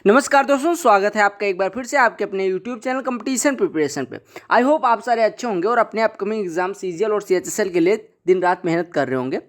नमस्कार दोस्तों, स्वागत है आपका एक बार फिर से आपके अपने यूट्यूब चैनल कंपटीशन प्रिपरेशन पे। आई होप आप सारे अच्छे होंगे और अपने अपकमिंग एग्जाम सीजीएल और सीएचएसएल के लिए दिन रात मेहनत कर रहे होंगे।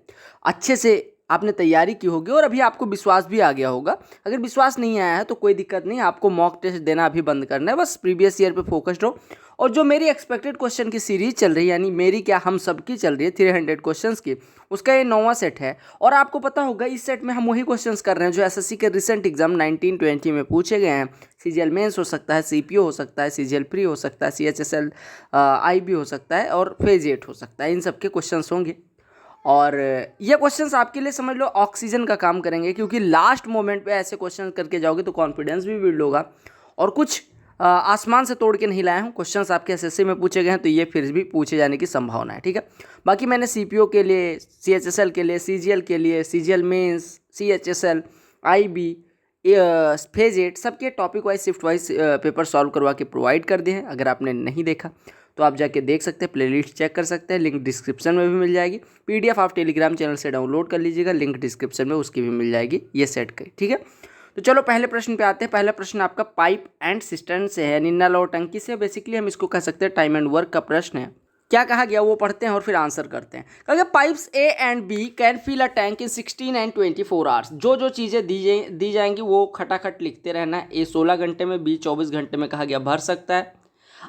अच्छे से आपने तैयारी की होगी और अभी आपको विश्वास भी आ गया होगा। अगर विश्वास नहीं आया है तो कोई दिक्कत नहीं, आपको मॉक टेस्ट देना अभी बंद करना है, बस प्रीवियस ईयर पे फोकस्ड रहो। और जो मेरी एक्सपेक्टेड क्वेश्चन की सीरीज चल रही है, यानी मेरी क्या हम सब की चल रही है 300 क्वेश्चंस की, उसका ये 9वां सेट है। और आपको पता होगा इस सेट में हम वही क्वेश्चंस कर रहे हैं जो एसएससी के रिसेंट एग्जाम 1920 में पूछे गए हैं। सीजीएल मेंस हो सकता है, सीपीओ हो सकता है, सीजीएल प्री हो सकता है, सीएचएसएल आईबी हो सकता है और फेज 8 हो सकता है। इन सब के क्वेश्चंस होंगे और ये क्वेश्चंस आपके लिए समझ लो ऑक्सीजन का काम करेंगे, क्योंकि लास्ट मोमेंट पे ऐसे क्वेश्चन करके जाओगे तो कॉन्फिडेंस भी बिल्ड होगा। और कुछ आसमान से तोड़ के नहीं लाया हूँ, क्वेश्चंस आपके एसएससी में पूछे गए हैं तो ये फिर भी पूछे जाने की संभावना है, ठीक है। बाकी मैंने सीपीओ के लिए, सीएचएसएल के लिए, सीजीएल के लिए, CGL mains, CHSL, IB, phase 8 सबके topic wise shift wise paper solve करवा के प्रोवाइड कर दिए हैं। अगर आपने नहीं देखा तो आप जाके देख सकते हैं, प्लेलिस्ट चेक कर सकते हैं, लिंक डिस्क्रिप्शन में भी मिल जाएगी। पीडीएफ आप टेलीग्राम चैनल से डाउनलोड कर लीजिएगा, लिंक डिस्क्रिप्शन में उसकी भी मिल जाएगी ये सेट की, ठीक है। तो चलो पहले प्रश्न पे आते हैं। पहला प्रश्न आपका पाइप एंड सिस्टर्न से है, यानी नल और टंकी से। बेसिकली हम इसको कह सकते हैं टाइम एंड वर्क का प्रश्न है। क्या कहा गया वो पढ़ते हैं और फिर आंसर करते हैं। कहा गया pipes A and B can fill a tank in 16 and 24 hours. जो चीज़ें दी जाएंगी वो खटाखट लिखते रहना है। ए 16 घंटे में, बी 24 घंटे में कहा गया भर सकता है।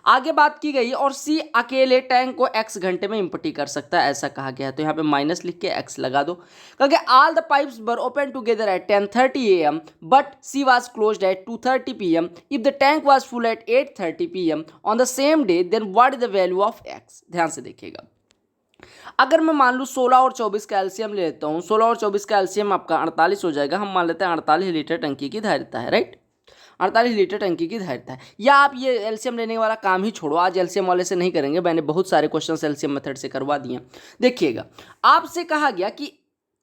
आगे बात की गई और सी अकेले टैंक को x घंटे में इम्पटी कर सकता है, ऐसा कहा गया है। तो यहाँ पे माइनस लिख के x लगा दो। कहा गया all the pipes were open together at 10:30 AM but C was closed at 2:30 PM। If the tank was full at 8:30 PM on the same day then what is the value of x। ध्यान से देखिएगा, अगर मैं मान लूँ 16 और 24 का LCM ले लेता हूँ, 16 और 24 का एलसीएम आपका 48 हो जाएगा। हम मान लेते हैं 48 लीटर टंकी की धारिता है, राइट। 48 लीटर टंकी की धारिता है। या आप ये एलसीएम लेने वाला काम ही छोड़ो, आज एलसीएम वाले से नहीं करेंगे, मैंने बहुत सारे क्वेश्चन एलसीएम मेथड से करवा दिए। देखिएगा, आपसे कहा गया कि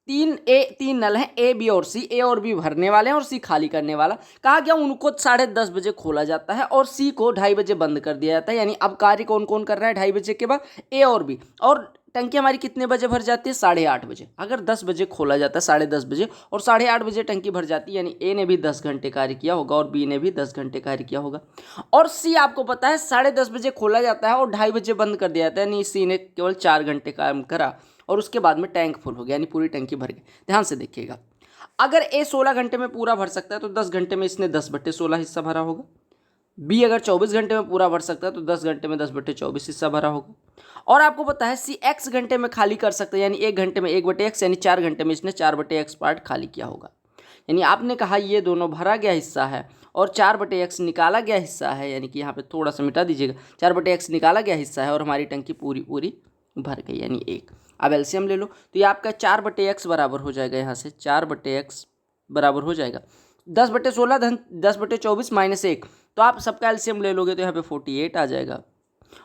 तीन नल हैं ए बी और सी। ए और बी भरने वाले हैं और सी खाली करने वाला। कहा गया उनको 10:30 बजे खोला जाता है और सी को 2:30 बजे बंद कर दिया जाता है। यानी अब कार्य कौन कौन कर रहा है 2:30 बजे के बाद? ए और बी। और टंकी हमारी कितने बजे भर जाती है? 8:30 बजे। अगर 10 बजे खोला जाता है, 10:30 बजे, और 8:30 बजे टंकी भर जाती है, यानी ए ने भी 10 घंटे कार्य किया होगा और बी ने भी 10 घंटे कार्य किया होगा। और सी आपको पता है 10:30 बजे खोला जाता है और 2:30 बजे बंद कर दिया जाता है, यानी सी ने केवल 4 घंटे काम करा और उसके बाद में टैंक फुल हो गया, यानी पूरी टंकी भर गई। ध्यान से देखिएगा, अगर ए 16 घंटे में पूरा भर सकता है तो 10 घंटे में इसने 10/16 हिस्सा भरा होगा। बी अगर 24 घंटे में पूरा भर सकता है तो 10 घंटे में 10/24 हिस्सा भरा होगा। और आपको पता है सी x घंटे में खाली कर सकता है, यानी 1 घंटे में 1/x, यानी 4 घंटे में इसने 4/x पार्ट खाली किया होगा। यानी आपने कहा ये दोनों भरा गया हिस्सा है और 4/x निकाला गया हिस्सा है, यानी कि यहाँ पे थोड़ा सा मिटा दीजिएगा, 4/x निकाला गया हिस्सा है और हमारी टंकी पूरी पूरी भर गई, यानी 1। अब एलसीएम ले लो तो ये आपका 4/x बराबर हो जाएगा, यहाँ से 4/x बराबर हो जाएगा 10/16 धन 10/24 माइनस 1। तो आप सबका एलसीएम ले लोगे तो यहाँ पे 48 आ जाएगा।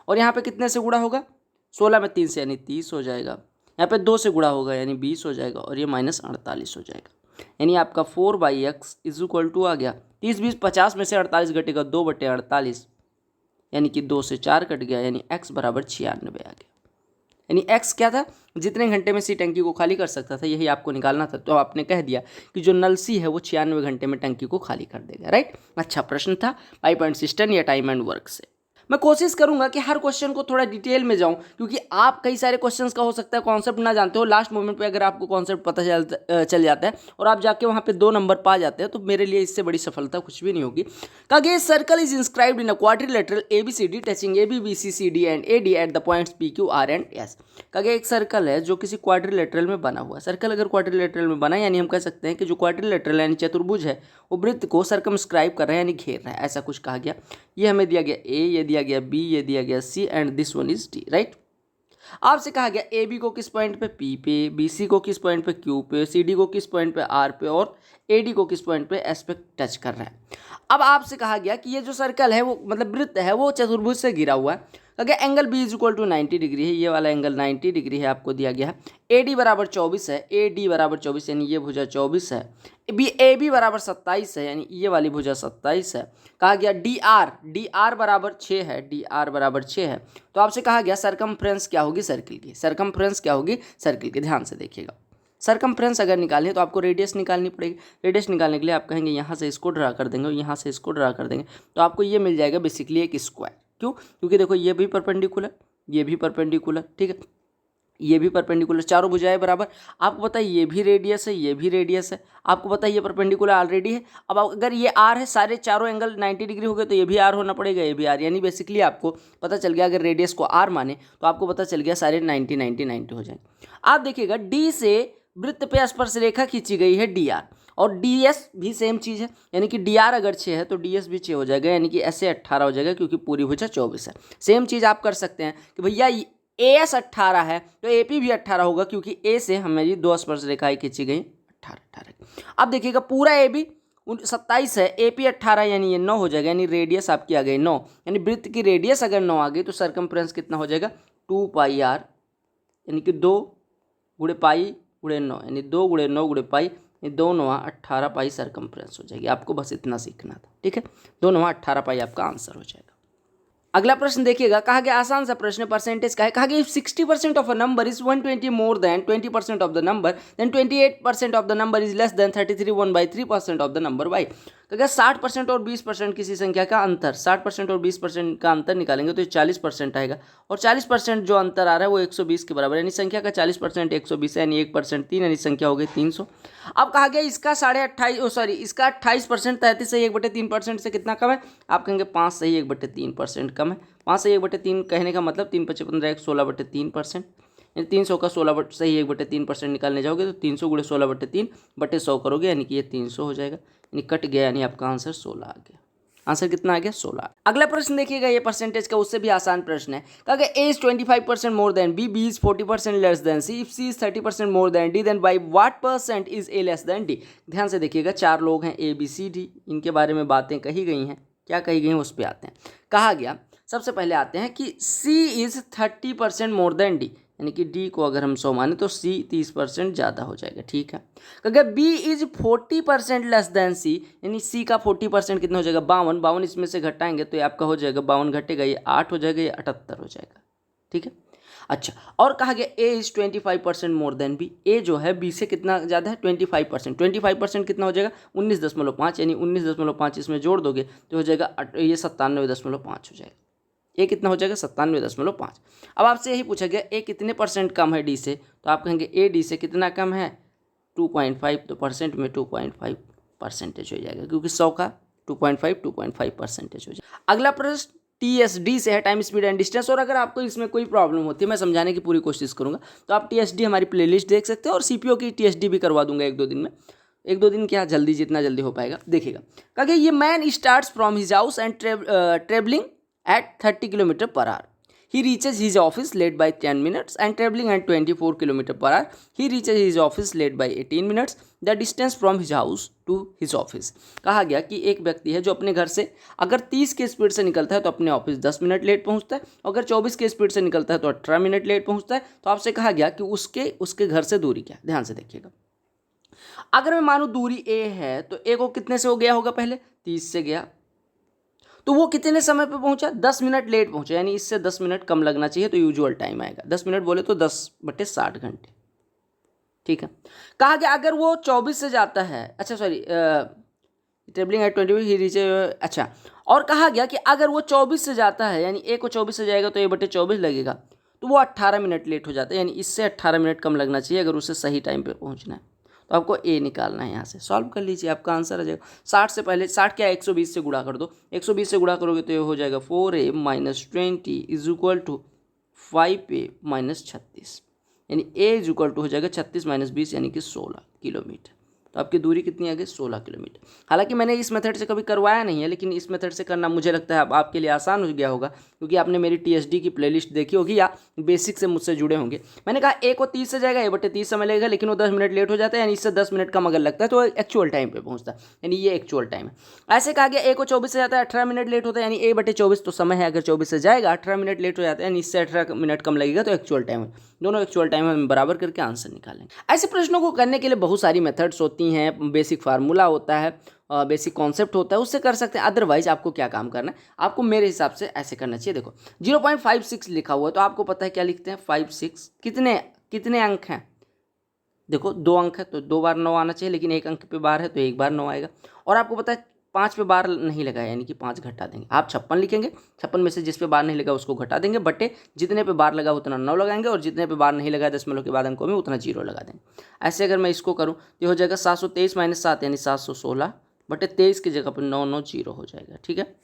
और यहाँ पे कितने से गुणा होगा? 16 में 3 से, यानी 30 हो जाएगा। यहाँ पे 2 से गुणा होगा यानी 20 हो जाएगा और ये -48 हो जाएगा। यानी आपका 4/x = आ गया 30 20 50 में से 48 घटेगा 2/48, यानी कि 2 से 4 कट गया, यानी x बराबर 96 आ गया। यानी x क्या था? जितने घंटे में सी टंकी को खाली कर सकता था, यही आपको निकालना था। तो आपने कह दिया कि जो नल सी है वो 96 घंटे में टंकी को खाली कर देगा, राइट। अच्छा प्रश्न था पाइप एंड सिस्टर्न या टाइम एंड वर्क से। मैं कोशिश करूंगा कि हर क्वेश्चन को थोड़ा डिटेल में जाऊं, क्योंकि आप कई सारे क्वेश्चंस का हो सकता है कॉन्सेप्ट ना जानते हो। लास्ट मोमेंट पे अगर आपको कॉन्सेप्ट पता चल जाता है और आप जाके वहां पे 2 नंबर पा जाते हैं तो मेरे लिए इससे बड़ी सफलता कुछ भी नहीं होगी। कहा गया circle is inscribed in a quadrilateral ABCD touching AB BC CD and AD at the points PQ R and S। कहा गया एक सर्कल है जो किसी क्वाड्रिलेटरल में बना हुआ है। सर्कल अगर क्वाड्रिलेटरल में बना, यानी हम कह सकते हैं कि जो क्वाड्रिलेटरल यानी चतुर्भुज है वो वृत्त को सर्कमस्क्राइब कर रहा है, यानी घेर रहा है, ऐसा कुछ कहा गया। ये हमें दिया गया A, ये दिया गया B, ये दिया गया C and this one is D, right. आपसे कहा गया AB को किस पॉइंट पे P पे, BC को किस पॉइंट पे Q पे, CD को किस पॉइंट पे R पे और AD को किस पॉइंट पे S पे टच कर रहा है। अब आपसे कहा गया कि ये जो सर्कल है वो मतलब वृत्त है वो चतुर्भुज से घिरा हुआ है। अगर एंगल B = 90 डिग्री है, ये वाला एंगल 90 डिग्री है आपको दिया गया है। AD बराबर 24 है, AD बराबर 24 यानी ये भुजा 24 है। AB बराबर 27 है, यानी ये वाली भुजा 27 है। कहा गया DR बराबर 6 है, DR बराबर 6 है। तो आपसे कहा गया सरकमफ्रेंस क्या होगी सर्किल की, सरकमफ्रेंस क्या होगी सर्किल की। ध्यान से देखिएगा, सरकमफ्रेंस अगर निकालनी है तो आपको रेडियस निकालनी पड़ेगी। रेडियस निकालने के लिए आप कहेंगे यहाँ से इसको ड्रा कर देंगे और यहाँ से इसको ड्रा कर देंगे, तो आपको ये मिल जाएगा बेसिकली एक स्क्वायर। क्यों? क्योंकि देखो ये भी परपेंडिकुलर, ये भी परपेंडिकुलर, ठीक है, ये भी परपेंडिकुलर, चारों भुजाएं बराबर। आपको पता है ये भी रेडियस है, ये भी रेडियस है, आपको पता है ये परपेंडिकुलर ऑलरेडी है। अब अगर ये आर है, सारे चारों एंगल 90 डिग्री हो गए, तो ये भी आर होना पड़ेगा, ये भी आर, यानी बेसिकली आपको पता चल गया, अगर रेडियस को आर माने तो आपको पता चल गया सारे 90 90 90 हो जाएंगे। आप देखिएगा डी से वृत्त पे स्पर्श रेखा खींची गई है डी आर, और डी एस भी सेम चीज़ है, यानी कि डी आर अगर 6 है तो डी एस भी 6 हो जाएगा, यानी कि ऐसे 18 हो जाएगा, क्योंकि पूरी भुजा 24 है। सेम चीज़ आप कर सकते हैं कि भैया ए एस 18 है तो ए पी भी 18 होगा, क्योंकि ए से हमें 2 स्पर्श रेखाएं खींची गई 18 18। अब देखिएगा पूरा ए बी 27 है, ए पी 18, यानी ये 9 हो जाएगा, यानी रेडियस आपकी आ गई 9, यानी वृत्त की रेडियस अगर 9 आ गई तो सरकमफ्रेंस कितना हो जाएगा 2 पाई आर, यानी कि 2 गुणे पाई गुणे 9, यानी 2 गुणे 9 गुणे पाई, 2 9 18 पाई सरकमफ्रेंस हो जाएगी। आपको बस इतना सीखना था, ठीक है, 2 9 18 पाई आपका आंसर हो जाएगा। अगला प्रश्न देखिएगा, कहा गया आसान सा प्रश्न, परसेंटेज का है। कहा गया if 60% of a number is 120 more than 20% of the number, then 28% of the number is less than 33 1/3% of the number by. कहा 60% और 20% किसी संख्या का अंतर, 60% और 20% का अंतर निकालेंगे तो ये 40% आएगा, और 40% जो अंतर आ रहा है वो 120 के बराबर, यानी संख्या का 40% 120 है, यानी 1% 3, यानी संख्या हो गई 300। अब कहा गया इसका 28% 33 सही 1/3% से कितना कम है? आप कहेंगे 5 सही 1/3% कम है। 5 सही 1/3 कहने का मतलब 3 5 15 16/3%, यानी 300 का 16 सही 1/3% निकालने जाओगे तो 300 गुणे 16/3/100 करोगे, यानी कि ये 300 हो जाएगा, यानी कट गया, यानी आपका आंसर 16 आ गया। आंसर कितना आ गया? 16। अगला प्रश्न देखिएगा, ये परसेंटेज का, उससे भी आसान प्रश्न है। कहा A is 25% more than B, B is 40% less than C, if C is 30% more than D, then by what percent is A less than D. ध्यान से देखिएगा, 4 लोग हैं ए बी सी डी, इनके बारे में बातें कही गई हैं, क्या कही गई हैं उस पर आते हैं। कहा गया सबसे पहले आते हैं कि सी इज 30% मोर देन डी, यानी कि डी को अगर हम 100 माने तो सी 30% ज़्यादा हो जाएगा, ठीक है। अगर बी इज 40% लेस देन सी, यानी सी का 40% कितना हो जाएगा? 52, 52 इसमें से घटाएंगे तो ये आपका हो जाएगा 52 घटेगा, ये 8 हो जाएगा, ये 78 हो जाएगा, ठीक है। अच्छा, और कहा गया ए इज 25% मोर देन बी, ए जो है बी से कितना ज़्यादा है? 25%। 25% कितना हो जाएगा? 19.5, यानी 19.5 इसमें जोड़ दोगे तो हो जाएगा ये 97.5 हो जाएगा। ए कितना हो जाएगा? 97.5। अब आपसे यही पूछा गया ए कितने परसेंट कम है डी से, तो आप कहेंगे ए डी से कितना कम है? 2.5, तो परसेंट में 2.5% हो जाएगा, क्योंकि 100 का 2.5% हो जाएगा। अगला प्रश्न TSD से है, टाइम स्पीड एंड डिस्टेंस, और अगर आपको इसमें कोई प्रॉब्लम होती है, मैं समझाने की पूरी कोशिश करूंगा, तो आप TSD हमारी प्लेलिस्ट देख सकते हैं, और CPO की TSD भी करवा दूंगा 1-2 दिन में, 1-2 दिन क्या, जल्दी, जितना जल्दी हो पाएगा। देखिएगा, कहा ये man starts from his house and travelling at 30 km per hour. He reaches his office late by 10 minutes and traveling at 24 km per hour. He reaches his office late by 18 minutes. The distance from his house to his office. कहा गया कि एक व्यक्ति है जो अपने घर से अगर 30 के स्पीड से निकलता है तो अपने ऑफिस 10 मिनट लेट पहुंचता है, अगर 24 के स्पीड से निकलता है तो 18 मिनट लेट पहुंचता है। तो आपसे कहा गया कि उसके घर से दूरी क्या। ध्यान से देखिएगा, अगर मैं मानूँ दूरी ए है तो ए को कितने से हो गया होगा? पहले 30 से गया, तो वो कितने समय पे पहुंचा? 10 मिनट लेट पहुंचा, यानी इससे 10 मिनट कम लगना चाहिए, तो यूजुअल टाइम आएगा 10 मिनट, बोले तो 10/60 घंटे, ठीक है। कहा गया अगर वो 24 से जाता है, अच्छा sorry, travelling at 20 he reach, अच्छा, और कहा गया कि अगर वो 24 से जाता है, यानी ए को 24 से जाएगा तो A/24 लगेगा, तो वो 18 मिनट लेट हो जाता है, यानी इससे 18 मिनट कम लगना चाहिए अगर उसे सही टाइम पे पहुंचना है। तो आपको ए निकालना है, यहाँ से सॉल्व कर लीजिए, आपका आंसर आ जाएगा 60 से पहले, 60 क्या 120 से गुणा कर दो, 120 से गुणा करोगे तो ये हो जाएगा 4A - 20 is equal to 5A - 36, यानी ए इज इक्वल टू हो जाएगा 36 - 20, यानी कि 16 किलोमीटर। तो आपकी दूरी कितनी आ गई? 16 किलोमीटर। हालांकि मैंने इस मेथड से कभी करवाया नहीं है, लेकिन इस मेथड से करना मुझे लगता है अब आपके लिए आसान हो गया होगा, क्योंकि आपने मेरी TSD की प्लेलिस्ट देखी होगी या बेसिक से मुझसे जुड़े होंगे। मैंने कहा ए को 30 से जाएगा, A/30 समय लगेगा, लेकिन वो 10 मिनट लेट हो जाता है, यानी इससे 10 मिनट कम अगर लगता है तो एक्चुअल टाइम पर पहुँचता है, यानी ये एक्चुअल टाइम है। ऐसे कहा गया ए को 24 से जाता है, 18 मिनट लेट होता है, यानी A/24 तो समय है, अगर 24 से जाएगा 18 मिनट लेट हो जाता है, यानी इससे 18 मिनट कम लगेगा, तो एक्चुअल टाइम है। दोनों एक्चुअल टाइम हम बराबर करके आंसर निकालेंगे। ऐसे प्रश्नों को करने के लिए बहुत सारी मेथड्स होती हैं, बेसिक फार्मूला होता है, बेसिक कॉन्सेप्ट होता है, उससे कर सकते हैं। अदरवाइज आपको क्या काम करना है? आपको मेरे हिसाब से ऐसे करना चाहिए। देखो 0.56 लिखा हुआ है, तो आपको पता है क्या लिखते हैं? 56 कितने अंक हैं? देखो 2 अंक है तो 2 बार 9 आना चाहिए, लेकिन 1 अंक पे बार है तो 1 बार 9 आएगा। और आपको पता है 5 पे बार नहीं लगा है, यानी कि 5 घटा देंगे। आप 56 लिखेंगे, 56 में से जिस पे बार नहीं लगा उसको घटा देंगे, बटे जितने पे बार लगा उतना 9 लगाएंगे, और जितने पे बार नहीं लगा दशमलव के बाद अंकों में उतना 0 लगा देंगे। ऐसे अगर मैं इसको करूँ तो हो जाएगा 723 - 7 यानी 716 बटे 23 की जगह पर 990 हो जाएगा। ठीक है,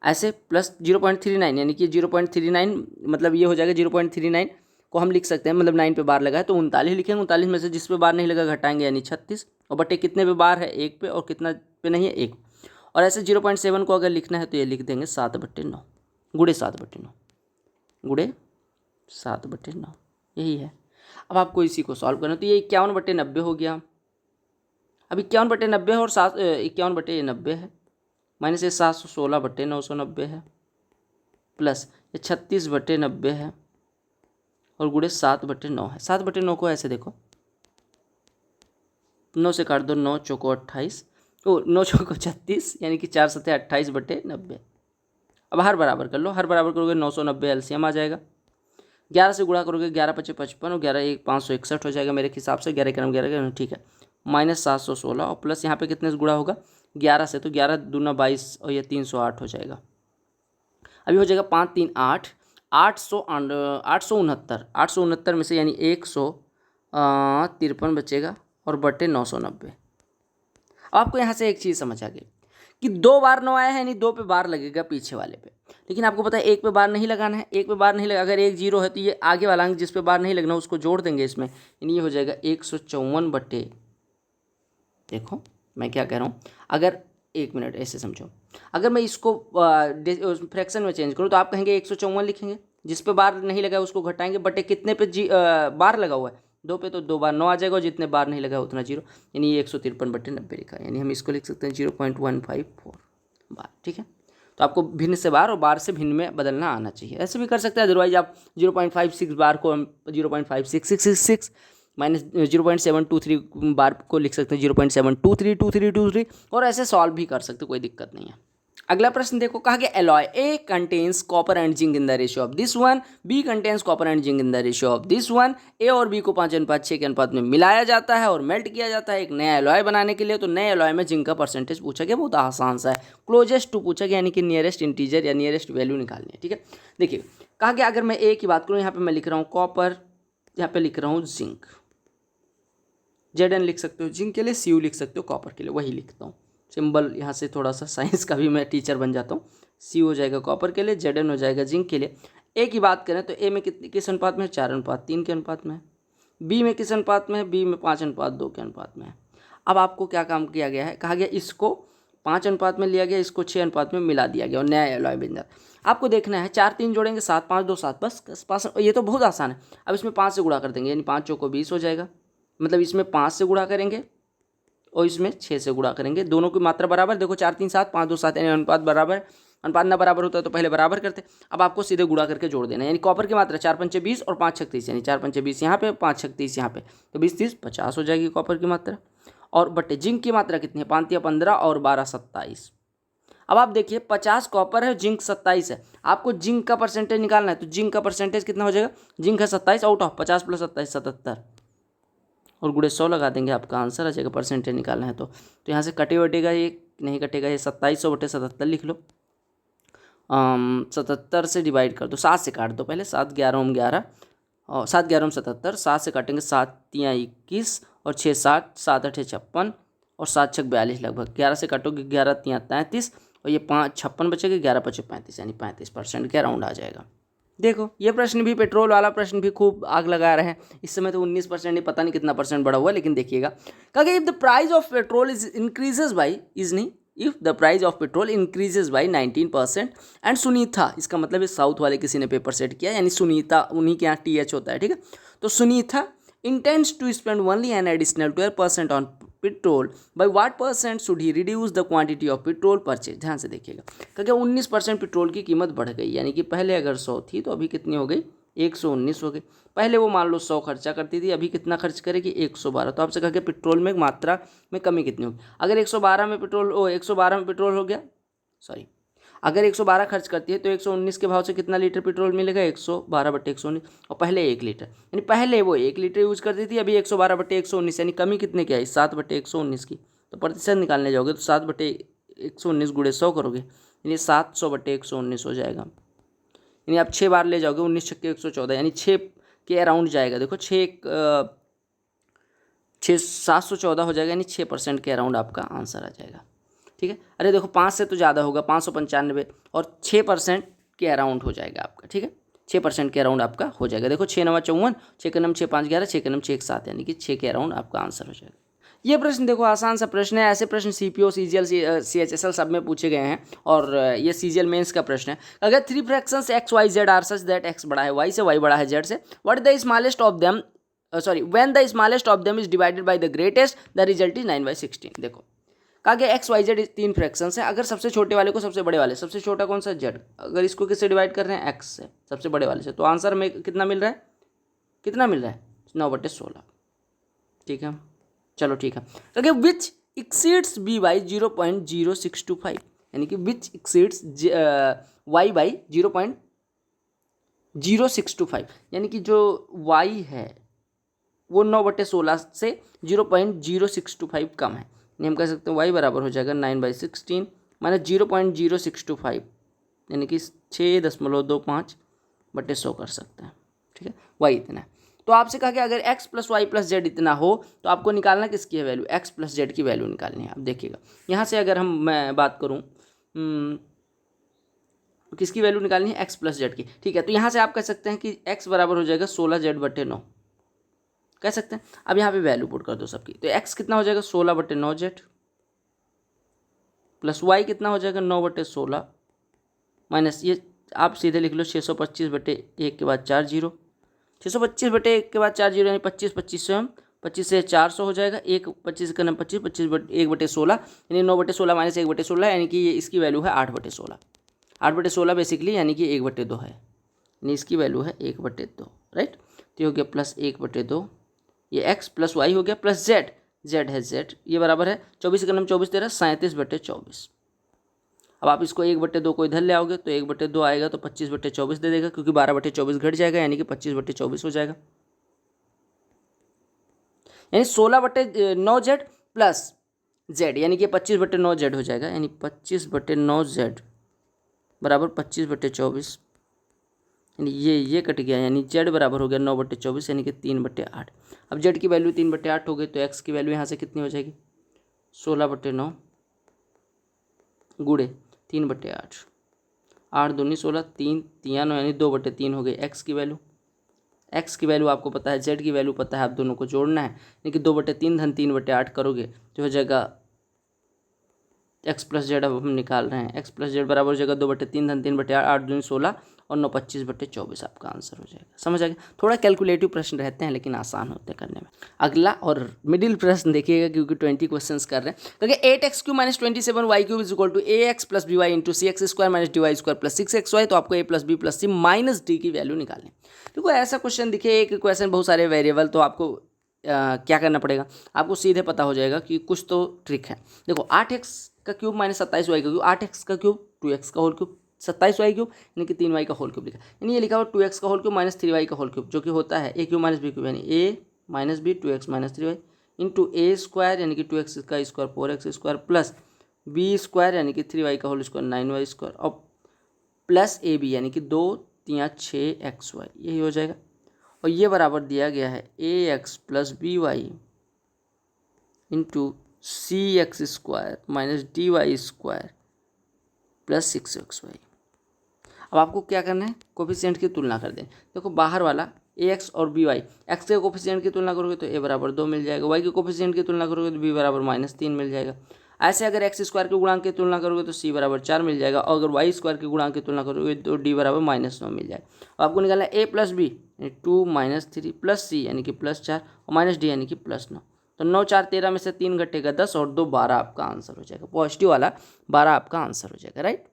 ऐसे प्लस 0.39 यानी कि 0.39 मतलब ये हो जाएगा 0.39 को हम लिख सकते हैं, मतलब 9 पे बार लगा है तो 39 लिखेंगे। 39 में से जिस पे बार नहीं लगा घटाएंगे यानी 36, और बटे कितने पे बार है 1 पे, और कितना पे नहीं है 1। और ऐसे 0.7 को अगर लिखना है तो ये लिख देंगे 7/9 गुणे 7/9 गुणे 7/9, यही है। अब आपको इसी को सॉल्व करना है तो ये 51/90 हो गया। अब 51/90 है और 51/90 है, माइनस ये 716/990 है, प्लस ये 36/90 है, और गुणे 7/9 है। 7/9 को ऐसे देखो, 9 से काट दो, 9 चौको 28, ओ 9 चौको 36 यानी कि 4 सत्ते 28/90। अब हर बराबर कर लो, हर बराबर करोगे 990 एलसीएम आ जाएगा। 11 से गुणा करोगे 11 × 5 = 55 और 11 × 1 = 561 हो जाएगा मेरे हिसाब से। 11 × 11 ठीक है, माइनस 716 और प्लस यहाँ पे कितने से गुणा होगा 11 से, तो 11 दूना 22 और ये 308 हो जाएगा। अभी हो जाएगा 5 × 3 = 8, 869 में से यानी 153 बचेगा और बटे 990। अब आपको यहाँ से एक चीज़ समझ आ गई कि 2 बार 9 आया है यानी 2 पे बार लगेगा पीछे वाले पे, लेकिन आपको पता है 1 पे बार नहीं लगाना है। 1 पे बार नहीं लगा, अगर 1 0 है तो ये आगे वाला अंक जिस पे बार नहीं लगना उसको जोड़ देंगे इसमें, यानी ये हो जाएगा 154 बटे, देखो मैं क्या कह रहा हूँ, अगर 1 मिनट ऐसे समझो, अगर मैं इसको फ्रैक्शन में चेंज करूँ तो आप कहेंगे 154 लिखेंगे, जिस पे बार नहीं लगा उसको घटाएंगे, बटे कितने पे बार लगा हुआ है 2 पे, तो 2 बार 9 आ जाएगा, और जितने बार नहीं लगा उतना 0, यानी ये 153/90 लिखा है, यानी हम इसको लिख सकते हैं 0.154 बार। ठीक है, तो आपको भिन्न से बार और बार से भिन्न में बदलना आना चाहिए। ऐसे भी कर सकते हैं, अदरवाइज आप 0.56 बार को हम 0.5666 माइनस 0.723 बार को लिख सकते हैं 0.7232323, और ऐसे सॉल्व भी कर सकते, कोई दिक्कत नहीं है। अगला प्रश्न देखो, कहा गया alloy A contains copper and zinc in the ratio of this one, B contains copper and zinc in the ratio of this one. A और बी को 5:6 के अनुपात में मिलाया जाता है और मेल्ट किया जाता है एक नया एलॉय बनाने के लिए। तो नए एलॉय में जिंक का परसेंटेज पूछा गया, बहुत आसान सा है, क्लोजेस्ट टू पूछा गया, यानी कि नियरेस्ट इंटीजर या नियरेस्ट वैल्यू निकालनी है। ठीक है, देखिए कहा गया अगर मैं ए की बात करूँ, यहाँ पे मैं लिख रहा हूँ कॉपर, यहाँ पे लिख रहा हूँ जिंक, Zn लिख सकते हो जिंक के लिए, Cu लिख सकते हो कॉपर के लिए, वही लिखता हूँ सिंबल। यहाँ से थोड़ा सा साइंस का भी मैं टीचर बन जाता हूँ। Cu हो जाएगा कॉपर के लिए, Zn हो जाएगा जिंक के लिए। ए की बात करें तो ए में किस अनुपात में है, 4:3 के अनुपात में है। बी में किस अनुपात में है, बी में 5:2 के अनुपात में है। अब आपको क्या काम किया गया है, कहा गया इसको 5 अनुपात में लिया गया, इसको 6 अनुपात में मिला दिया गया और नया एलॉय बन जाता। आपको देखना है 4 3 जोड़ेंगे 7 5 2 7, बस 5, ये तो बहुत आसान है। अब इसमें 5 से गुणा कर देंगे, यानी 5 चौको 20 हो जाएगा, मतलब इसमें 5 से गुणा करेंगे और इसमें 6 से गुणा करेंगे, दोनों की मात्रा बराबर। देखो 4 3 7 5 2 7 यानी अनुपात बराबर। अनुपात ना बराबर होता है तो पहले बराबर करते, अब आपको सीधे गुणा करके जोड़ देना है। यानी कॉपर की मात्रा 4 पंचे 20 और 5 छक 30, यानी 4 पंचे 20 यहाँ पे, 5 छक 30 यहाँ पे, तो 20 30 50 हो जाएगी कॉपर की मात्रा। और बटे जिंक की मात्रा कितनी है, 5 × 15 और 12 27। अब आप देखिए 50 कॉपर है, जिंक 27 है, आपको जिंक का परसेंटेज निकालना है, तो जिंक का परसेंटेज कितना हो जाएगा, जिंक है 27 आउट ऑफ 50 + 27 77 और गुणे 100 लगा देंगे, आपका आंसर आ जाएगा। परसेंटेज निकालना है तो यहाँ से कटे वटेगा, ये नहीं कटेगा, ये 2700/77 लिख लो। 77 से डिवाइड कर दो, 7 से काट दो पहले, 7 11 11 और 7 11 77, 7 से काटेंगे 7 3 21 और 6 7 7 8 56 और 7 6 42 लगभग। 11 से काटोगे 11 3 33 और ये 5 56 बचेगा, 11 5 35 यानी 35% के अराउंड आ जाएगा। देखो ये प्रश्न भी, पेट्रोल वाला प्रश्न भी खूब आग लगा रहे हैं। इस समय तो 19% नहीं, पता नहीं कितना परसेंट बढ़ा हुआ है, लेकिन देखिएगा कहा if the price of petrol increases by if the price of petrol increases by 19% and Sunita, इसका मतलब है साउथ वाले किसी ने पेपर सेट किया, यानी सुनीता उन्हीं के यहाँ TH होता है, ठीक है। तो Sunita intends to spend only an additional 12% on petrol, by what percent should he reduce the quantity of petrol purchase। ध्यान से देखिएगा, क्योंकि 19% पेट्रोल की कीमत बढ़ गई, यानी कि पहले अगर 100 थी तो अभी कितनी हो गई, 119 हो गई। पहले वो मान लो 100 खर्चा करती थी, अभी कितना खर्च करेगी, 112। तो आपसे कहा कि पेट्रोल में मात्रा में कमी कितनी होगी। अगर 112 में पेट्रोल हो गया, सॉरी, अगर 112 खर्च करती है तो 119 के भाव से कितना लीटर पेट्रोल मिलेगा, 112/119, और पहले 1 लीटर, यानी पहले वो 1 लीटर यूज करती थी, अभी 112/119, यानी कमी कितने की आई, 7/119 की। तो प्रतिशत निकालने जाओगे तो 7/119 गुणे 100 करोगे, यानी 700/119 हो जाएगा। यानी आप 6 बार ले जाओगे, 19 छक्के 114, यानी 6 के अराउंड जाएगा। देखो 714 हो जाएगा, यानी 6% के अराउंड आपका आंसर आ जाएगा। ठीक है, अरे देखो 5 से तो ज़्यादा होगा, 595, और 6% के अराउंड हो जाएगा आपका। ठीक है, 6% के अराउंड आपका हो जाएगा। देखो 6 9 54, 6 के नम 6 5 11, 6 के नम 6 1 7, यानी कि 6 के अराउंड आपका आंसर हो जाएगा। ये प्रश्न देखो आसान सा प्रश्न है। ऐसे प्रश्न सीपीओ, सीजीएल, सीएचएसएल सब में पूछे गए हैं, और ये सीजीएल मेंस का प्रश्न है। अगर 3 fractions x Y Z are such that x बड़ा है वाई से, वाई बड़ा है जेड से, what is the smallest of them, when the smallest of them is divided by the greatest, the result is 9/16। देखो कहा गया एक्स वाई जेड 3 फ्रैक्शंस है, अगर सबसे छोटे वाले को सबसे बड़े वाले, सबसे छोटा कौन सा, जेड, अगर इसको किससे डिवाइड कर रहे हैं, एक्स से, सबसे बड़े वाले से, तो आंसर में कितना मिल रहा है, 9/16। ठीक है, चलो ठीक है। तो क्या विच एक्सीड्स बी बाई 0.0625, यानी कि विच एक्सीड्स वाई बाई 0.0625, यानी कि जो वाई है वो 9/16 से 0.0625 कम है। हम कह सकते हैं वाई बराबर हो जाएगा 9/16 माइनस 0.0625, यानी कि 6.25/100 कर सकते हैं। ठीक है, वाई इतना है। तो आपसे कहा कि अगर x plus y plus z इतना हो तो आपको निकालना किसकी है वैल्यू, x प्लस जेड की वैल्यू निकालनी है। आप देखिएगा यहाँ से अगर मैं बात करूँ किसकी वैल्यू निकालनी है, x प्लस जेड की। ठीक है, तो यहाँ से आप कह सकते हैं कि x बराबर हो जाएगा 16z/9, कह सकते हैं। अब यहाँ पे वैल्यू पुट कर दो सबकी, तो x कितना हो जाएगा 16/9z, प्लस y कितना हो जाएगा 9/16, माइनस ये आप सीधे लिख लो 625/1 के बाद 4 जीरो, 625/1 के बाद 4 जीरो, यानी 25 25 से 25 से 400 हो जाएगा, 1 25 का नाम 25 25 1/16, यानी 9/16 माइनस 1/16, यानी कि ये इसकी वैल्यू है 8/16। 8/16 बेसिकली यानी कि 1/2 है, यानी इसकी वैल्यू है 1/2, राइट। तो हो गया प्लस 1/2, ये x प्लस वाई हो गया, प्लस जेड, जेड है जेड, ये बराबर है 24 का नाम 24 13 37/24। अब आप इसको 1/2 को इधर ले आओगे तो 1/2 आएगा तो 25/24 दे देगा, क्योंकि 12/24 घट जाएगा, यानी कि 25/24 हो जाएगा, यानी 16/9z प्लस जेड, यानी कि 25/9z हो जाएगा, यानी 25/9z बराबर 25/24, यानी ये कट गया, यानी जेड बराबर हो गया 9/24, यानी कि 3/8। अब जेड की वैल्यू 3/8 हो गई, तो एक्स की वैल्यू यहाँ से कितनी हो जाएगी 16/9 गुड़े 3/8, 8 दूनी 16, 3 3 9, यानी 2/3 हो गई एक्स की वैल्यू। एक्स की वैल्यू आपको पता है, जेड की वैल्यू पता है, आप दोनों को जोड़ना है, यानी कि 2/3 धन 3/8 करोगे तो हो जाएगा एक्स प्लस जेड। अब हम निकाल रहे हैं, एक्स प्लस जेड बराबर हो जाएगा 2/3 धन 3/8, 8 दूनी 16 और 9 25/24 आपका आंसर हो जाएगा। समझ आ गया, थोड़ा कैलकुलेटिव प्रश्न रहते हैं लेकिन आसान होते हैं करने में। अगला और मिडिल प्रश्न देखिएगा, क्योंकि 20 क्वेश्चंस कर रहे हैं। क्योंकि 8x³ minus 27y³ is equal to ax plus by into cx² minus dy² plus 6xy, तो आपको a plus b plus c minus d की वैल्यू निकालनी। देखो ऐसा क्वेश्चन दिखे, एक क्वेश्चन बहुत सारे वेरिएबल, तो आपको क्या करना पड़ेगा, आपको सीधे पता हो जाएगा कि कुछ तो ट्रिक है। देखो 8x³ माइनस 27y³, 8x का क्यूब 2x का होल क्यूब, 27y³ यानी कि 3y का होल क्यूब लिखा, यानी ये लिखा हो 2x का होल क्यूब माइनस 3y का होल क्यूब, जो कि होता है a³ माइनस b³, यानी a minus b 2x minus 3y into a² यानी कि 2x का स्क्वायर 4x² प्लस b² यानी कि 3y का होल स्क्वायर 9y² और प्लस ab यानी कि 2 3 6xy, यही हो जाएगा। और ये बराबर दिया गया है ax plus by into cx² minus dy² plus 6xy। अब आपको क्या करना है, कोफिशिएंट की तुलना कर दें। देखो बाहर वाला ax और by, x के कोफिशिएंट की तुलना करोगे तो a बराबर 2 मिल जाएगा, y के कोफिशिएंट की तुलना करोगे तो b बराबर -3 मिल जाएगा। ऐसे अगर x² के गुणांक की तुलना करोगे तो c बराबर 4 मिल जाएगा, और अगर y² के गुणांक की तुलना करोगे तो d बराबर -9 मिल जाएगा। अब आपको निकालना है a प्लस b यानी 2 माइनस 3 प्लस c यानी कि +4 और माइनस d यानी कि +9, तो 9 4 13 में से 3 घटेगा 10 और 2 12 आपका आंसर हो जाएगा, पॉजिटिव वाला 12 आपका आंसर हो जाएगा, राइट।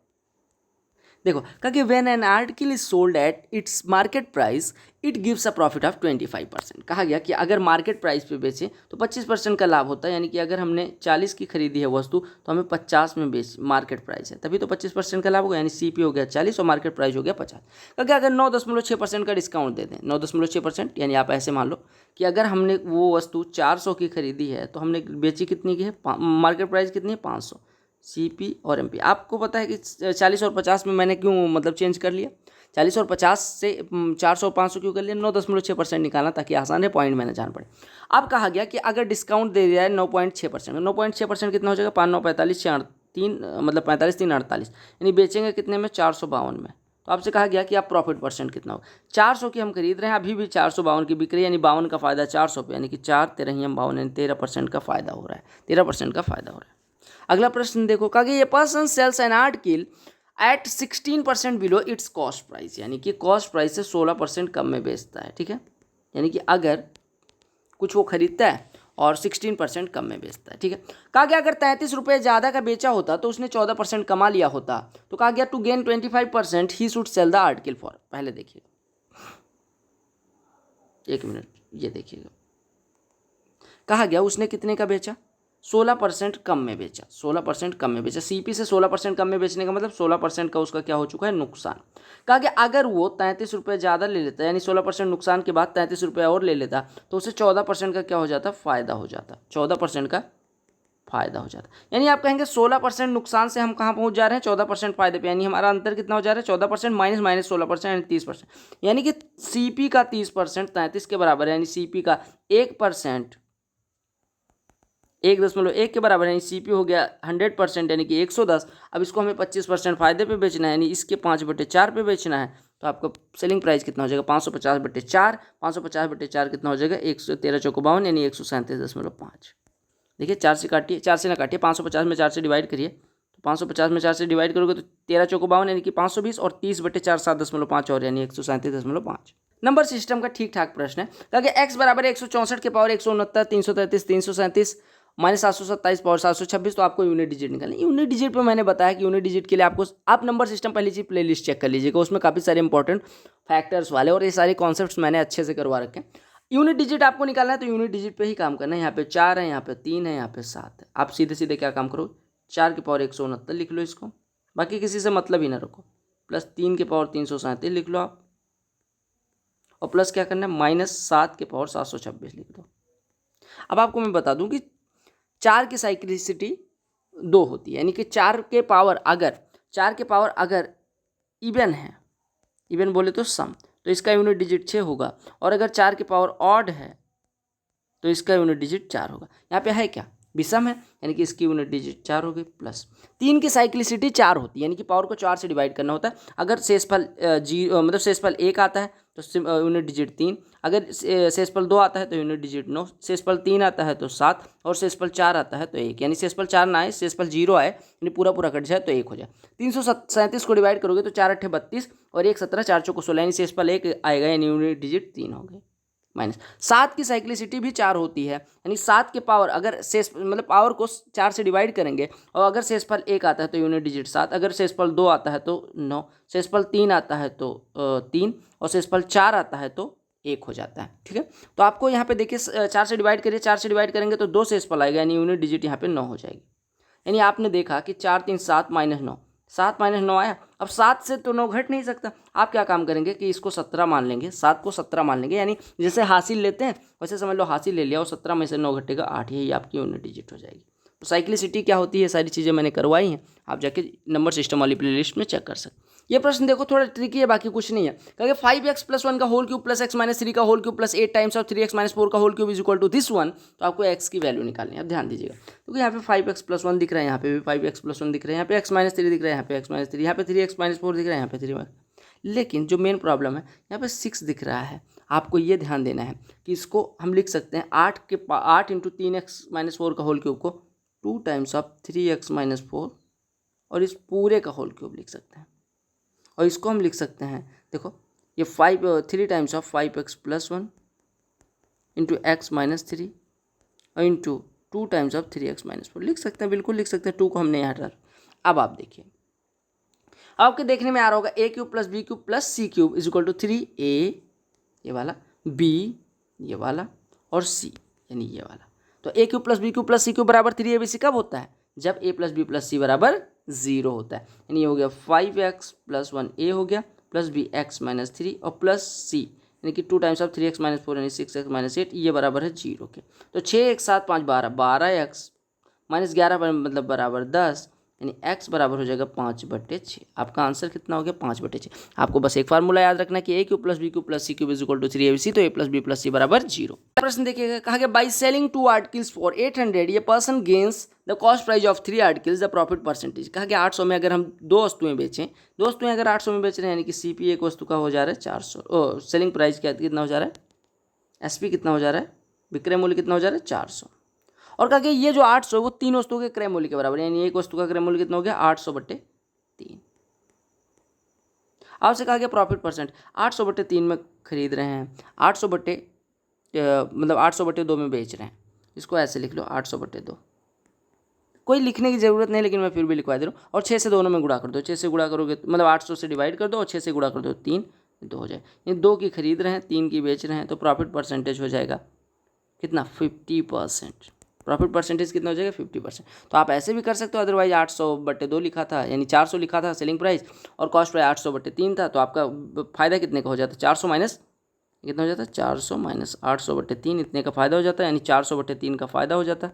देखो कहा कि when an article is sold at its market price it gives a profit of 25%। कहा गया कि अगर मार्केट प्राइस पे बेचें तो 25% का लाभ होता है, यानी कि अगर हमने 40 की खरीदी है वस्तु तो हमें 50 में बेच, मार्केट प्राइस है तभी तो 25% का लाभ होगा, यानी CP हो गया 40 और मार्केट प्राइस हो गया 50। कहा कि अगर 9.6% का डिस्काउंट दे दें, 9.6%, यानी आप ऐसे मान लो कि अगर हमने वो वस्तु 400 की खरीदी है तो हमने बेची कितनी की है, मार्केट प्राइस कितनी है 500। CP और MP आपको पता है कि 40 और 50 में मैंने क्यों मतलब चेंज कर लिया, 40 और 50 से 400 500 क्यों कर लिया, 9.6% निकालना ताकि आसान है, पॉइंट मैंने जान पड़े। अब कहा गया कि अगर डिस्काउंट दे दिया है 9.6%, 9.6% कितना हो जाएगा, 5 9 45 6 3 मतलब 45 3 48, यानी बेचेंगे कितने में, 452 में। तो आपसे कहा गया कि आप प्रॉफिट परसेंट कितना हो, 400 की हम खरीद रहे हैं, अभी भी 452 की बिक रही है, यानी 52 का फायदा 400 पे, यानी कि 4 13 52, यानी 13% का फायदा हो रहा है, 13% का फायदा हो रहा है। अगला प्रश्न देखो, कहा कि ये person sells an article at 16% below its cost price, यानी कि कॉस्ट प्राइस से 16% कम में बेचता है। ठीक है, यानी कि अगर कुछ वो खरीदता है और 16% कम में बेचता है। ठीक है, कहा गया अगर 33 रुपये ज़्यादा का बेचा होता तो उसने 14% कमा लिया होता, तो कहा गया to gain 25% he should sell the article for, पहले देखिए 1 मिनट, ये देखिएगा, कहा गया उसने कितने का बेचा, 16% कम में बेचा, 16% कम में बेचा, CP से 16% कम में बेचने का मतलब 16% का उसका क्या हो चुका है, नुकसान। कहा कि अगर वो 33 रुपये ज़्यादा ले लेता, यानी 16% नुकसान के बाद 33 रुपये और ले लेता, तो उसे 14% का क्या हो जाता, फ़ायदा हो जाता, 14% का फायदा हो जाता। यानी आप कहेंगे 16% नुकसान से हम कहाँ पहुँच जा रहे हैं, 14% फायदे पे, यानी हमारा अंतर कितना हो जा रहा है, 14% माइनस माइनस 16% यानी 30%, यानी कि CP का 30% 33 के बराबर है, यानी CP का 1% 1.1 के बराबर है, यानी CP हो गया 100%, यानी कि 110। अब इसको हमें 25% फायदे पे बेचना है, यानी इसके 5/4 पे बेचना है, तो आपका सेलिंग प्राइस कितना हो जाएगा, 550/4, 550/4 कितना हो जाएगा, 113 चौको 52, यानी 137.5। देखिए 4 से काटिए, 4 से ना काटिए, 550 में 4 से डिवाइड करिए, तो 550 में 4 से डिवाइड करोगे तो 13 चौको 52, यानी कि 520, और 30/4 7.5 और, यानी 137.5। नंबर सिस्टम का ठीक ठाक प्रश्न है, ताकि x बराबर 164 के पावर 169 333 337 माइनस 727 पावर 726, तो आपको यूनिट डिजिट निकालना है। यूनिट डिजिट पे मैंने बताया कि यूनिट डिजिट के लिए आपको, आप नंबर सिस्टम पहले चीज प्ले लिस्ट चेक कर लीजिएगा, उसमें काफ़ी सारे इंपॉर्टेंट फैक्टर्स वाले और ये सारे कॉन्सेप्ट्स मैंने अच्छे से करवा रखे हैं। यूनिट डिजिट आपको निकालना है तो यूनिट डिजिट पे ही काम करना है। यहाँ पे 4 है, यहाँ पे 3 है, यहाँ पे 7 है। आप सीधे सीधे क्या काम करो, 4 की पावर 169 लिख लो इसको, बाकी किसी से मतलब ही ना रखो, प्लस 3 की पावर 337 लिख लो आप, और प्लस क्या करना है, माइनस 7 की पावर 726 लिख दो। अब आपको मैं बता दूं कि 4 की साइक्लिसिटी 2 होती है, यानी कि 4 के पावर अगर इवन है, इवन बोले तो सम, तो इसका यूनिट डिजिट 6 होगा, और अगर 4 की पावर ऑड है तो इसका यूनिट डिजिट 4 होगा। यहाँ पे है क्या, विषम है, यानी कि इसकी यूनिट डिजिट 4 होगी। प्लस 3 की साइक्लिसिटी 4 होती है, यानी कि पावर को 4 से डिवाइड करना होता है। अगर शेषफल मतलब शेषफल 1 आता है तो यूनिट डिजिट 3, अगर शेषफल 2 आता है तो यूनिट डिजिट 9, शेषफल 3 आता है तो 7, और शेषफल 4 आता है तो 1, यानी शेषफल 4 ना आए, शेषफल 0 आए, यानी पूरा पूरा कट जाए तो 1 हो जाए। 337 को डिवाइड करोगे तो 4 8 32 और 1 17, 4 चौको 16, यानी शेषफल 1 आएगा, यानी यूनिट डिजिट 3 हो गए। माइनस 7 की साइक्लिसिटी भी 4 होती है, यानी 7 के पावर अगर शेष मतलब पावर को 4 से डिवाइड करेंगे, और अगर शेषफल 1 आता है तो यूनिट डिजिट 7, अगर शेषफल 2 आता है तो 9, शेषफल 3 आता है तो 3, और शेषफल 4 आता है तो 1 हो जाता है। ठीक है, तो आपको यहाँ पे देखिए 4 से डिवाइड करिए, 4 से डिवाइड करेंगे तो 2 शेषफल आएगा, यानी यूनिट डिजिट यहाँ पे 9 हो जाएगी। यानी आपने देखा कि 4 3 7 माइनस 9, 7 माइनस 9 आया। अब 7 से तो 9 घट नहीं सकता, आप क्या काम करेंगे कि इसको 17 मान लेंगे, 7 को 17 मान लेंगे, यानी जैसे हासिल लेते हैं वैसे समझ लो हासिल ले लिया, और 17 में से 9 घटेगा 8, यही आपकी यूनिट डिजिट हो जाएगी। तो साइक्लिसिटी क्या होती है, सारी चीज़ें मैंने करवाई हैं, आप जाके नंबर सिस्टम वाली प्लेलिस्ट में चेक कर सकते। ये प्रश्न देखो थोड़ा ट्रिकी है, बाकी कुछ नहीं है। कहेंगे 5x + 1 का होल क्यूब प्लस x - 3 का whole cube plus 8 times of 3x - 4 का whole cube is equal to this one, तो आपको x की वैल्यू निकालनी है। अब ध्यान दीजिएगा, क्योंकि यहाँ पे 5x + 1 दिख रहा है, यहाँ पे भी 5x + 1 दिख रहा है, यहाँ पे x - 3 दिख रहा है, यहाँ पे x - 3, यहाँ पे 3x - 4 दिख रहा है, यहाँ पे 3, लेकिन जो मेन प्रॉब्लम है यहाँ पे 6 दिख रहा है। आपको ये ध्यान देना है कि इसको हम लिख सकते हैं 8 × 3x - 4 का होल क्यूब को 2 टाइम्स ऑफ 3x - 4, और इस पूरे का होल क्यूब लिख सकते हैं। और इसको हम लिख सकते हैं, देखो ये 3 times of 5x + 1 into x - 3 और इंटू 2 टाइम्स ऑफ 3x - 4 लिख सकते हैं, बिल्कुल लिख सकते हैं। 2 को हमने यहाँ डाला। अब आप देखिए, आपके देखने में आ रहा होगा A cube plus B cube plus C cube is equal to 3a ये वाला, बी ये वाला और सी यानी ये वाला। तो A cube plus B cube plus C cube बराबर 3abc कब होता है? जब a plus B plus C बराबर 0 होता है। यानी ये हो गया 5x प्लस 1a हो गया प्लस बी एक्स माइनस 3 और प्लस सी यानी कि 2 टाइम्स ऑफ 3x माइनस 4 यानी 6x माइनस 8 ये बराबर है 0 के। तो 6 1 7 5 12 12x माइनस 11 मतलब बराबर 10 यानी x बराबर हो जाएगा 5/6। आपका आंसर कितना हो गया? 5/6। आपको बस एक फार्मूला याद रखना कि A cube plus B cube plus C cube is equal to 3abc, तो a plus B plus C बराबर 0। प्रश्न देखिएगा, कहा गया बाई सेलिंग 2 आर्टिकल्स फॉर 800 ये person gains the cost price of 3 articles the profit percentage. कहा गया 800 में अगर हम 2 वस्तुएं बेचें, 2 वस्तुएं अगर 800 में बेच रहे हैं यानी कि CP एक वस्तु का हो जा रहा है 400, सेलिंग प्राइस कितना हो जा रहा है, SP कितना हो जा रहा है, विक्रय मूल्य कितना हो जा रहा है 400। और कहा कि ये जो 800 वो 3 वस्तुओं के क्रय मूल्य के बराबर, यानी एक वस्तु का क्रय मूल्य कितना हो गया 800/3। आपसे कहा गया प्रॉफिट परसेंट, 800/3 में खरीद रहे हैं, 800/2 में बेच रहे हैं। इसको ऐसे लिख लो 800/2, कोई लिखने की जरूरत नहीं लेकिन मैं फिर भी लिखवा दे रहा हूँ। और 6 से दोनों में गुणा कर दो, 6 से गुणा करोगे मतलब 800 से डिवाइड कर दो और 6 से गुणा कर दो 3 2 हो जाए। ये 2 की खरीद रहे हैं 3 की बेच रहे हैं, तो प्रॉफिट परसेंटेज हो जाएगा कितना 50%। प्रॉफिट परसेंटेज कितना हो जाएगा 50%। तो आप ऐसे भी कर सकते हो, अदरवाइज 800/2 लिखा था यानी 400 लिखा था सेलिंग प्राइस और कॉस्ट प्राइस 800/3 था, तो आपका फायदा कितने का हो जाता है 400 माइनस कितना हो जाता है 400 माइनस 800/3 इतने का फायदा हो जाता है, यानी 400/3 का फायदा हो जाता है।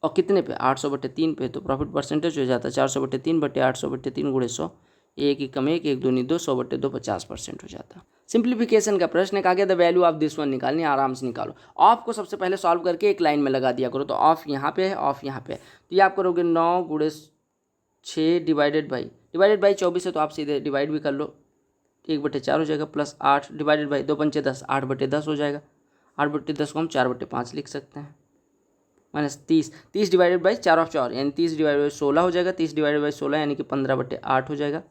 और कितने पे 800/3 पे, तो प्रॉफिट परसेंटेज हो जाता है 400/3/800/3 गुणे 100, एक ही कम एक 2 2 100/2 50% हो जाता है। सिंप्लीफिकेशन का प्रश्न है, कहा गया the value of this one निकालनी, आराम से निकालो। ऑफ को सबसे पहले सॉल्व करके एक लाइन में लगा दिया करो, तो ऑफ यहाँ पे है ऑफ यहाँ पे है, तो ये आप करोगे 9 गुणे 6 डिवाइडेड बाई 24 है, तो आप सीधे डिवाइड भी कर लो 1/4 हो जाएगा प्लस 8 डिवाइडेड बाई 2 पंचे 10 8/10 हो जाएगा। 8/10 को हम 4/5 लिख सकते हैं माइनस 30 डिवाइडेड बाई 4 ऑफ 4 यानी 30 डिवाइडेड बाई 16 हो जाएगा। 30 डिवाइडेड बाई 16 यानी कि 15/8 हो जाएगा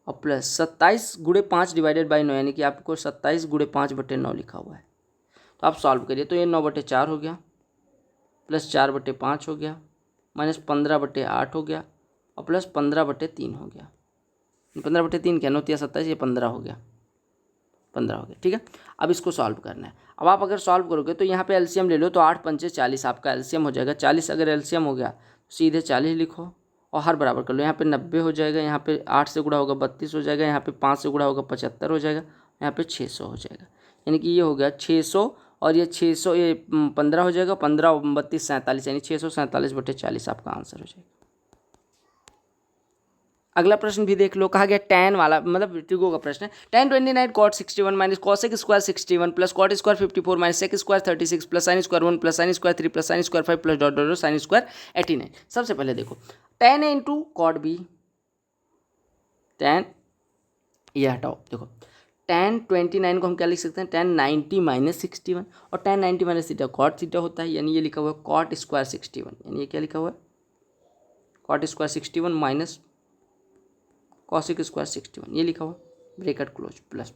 और प्लस 27 गुणे 5 डिवाइडेड बाई 9 यानी कि आपको 27 गुणे 5/9 लिखा हुआ है। तो आप सॉल्व करिए, तो ये 9/4 हो गया प्लस 4/5 हो गया माइनस 15/8 हो गया और प्लस 15/3 हो गया। 15/3 क्या 9 27 ये 15 हो गया, 15 हो गया। ठीक है, अब इसको सॉल्व करना है। अब आप अगर सॉल्व करोगे तो यहाँ पे एलसीएम ले लो, तो 8 पंचे 40 आपका एलसीएम हो जाएगा। 40 अगर एलसीएम हो गया तो सीधे 40 लिखो और हर बराबर कर लो। यहाँ पे 90 हो जाएगा, यहाँ पे 8 से गुणा होगा 32 हो जाएगा, यहाँ पे 5 से गुणा होगा 75 हो जाएगा, यहाँ पे 600 हो जाएगा। यानी कि ये हो गया 600 और ये 600 ये 15 हो जाएगा, 15 और 32 47 यानी 647/40 आपका आंसर हो जाएगा। अगला प्रश्न भी देख लो, कहा गया tan वाला मतलब ट्रिगो का प्रश्न है। tan 29 cot 61 minus cosec square 61 plus cot square 54 minus sec square 36 plus sin square 1 plus sin square 3 plus sin square 5 plus dot dot sin square 89। सबसे पहले देखो tan a into cot b, tan ये हटाओ, देखो tan 29 को हम क्या लिख सकते हैं tan 90 माइनस 61 और tan 90 minus theta cot theta होता है, यानी ये लिखा हुआ है cot स्क्वायर 61 यानी ये क्या लिखा हुआ है cot square 61 minus cosec square 61 ये लिखा हुआ ब्रैकेट क्लोज प्लस।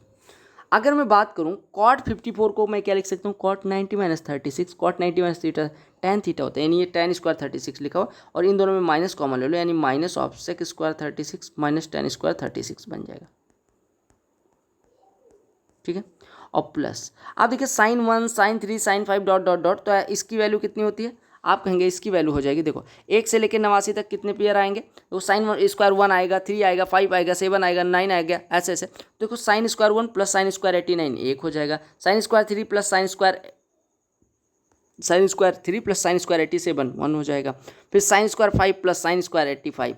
अगर मैं बात करूं कॉट 54 को मैं क्या लिख सकता हूं cot 90 minus 36 cot 90 minus theta tan theta होता है, यानी ये tan स्क्वायर 36 लिखा हुआ और इन दोनों में माइनस कॉमन ले लो, यानी minus of sec square 36 minus tan square 36 बन जाएगा। ठीक है, और प्लस आप देखिए sin 1 sin 3 sin 5 dot dot dot, तो इसकी वैल्यू कितनी होती है आप कहेंगे इसकी वैल्यू हो जाएगी, देखो 1 से लेकर 89 तक कितने पेयर आएंगे, तो साइन स्क्वायर 1 आएगा, 3 आएगा, 5 आएगा, 7 आएगा, 9 आएगा, ऐसे ऐसे। देखो sine square 1 plus sine square 89 1 हो जाएगा, sine square 3 plus sine square 3 plus sine square 87 1 हो जाएगा, फिर sine square 5 plus sine square 85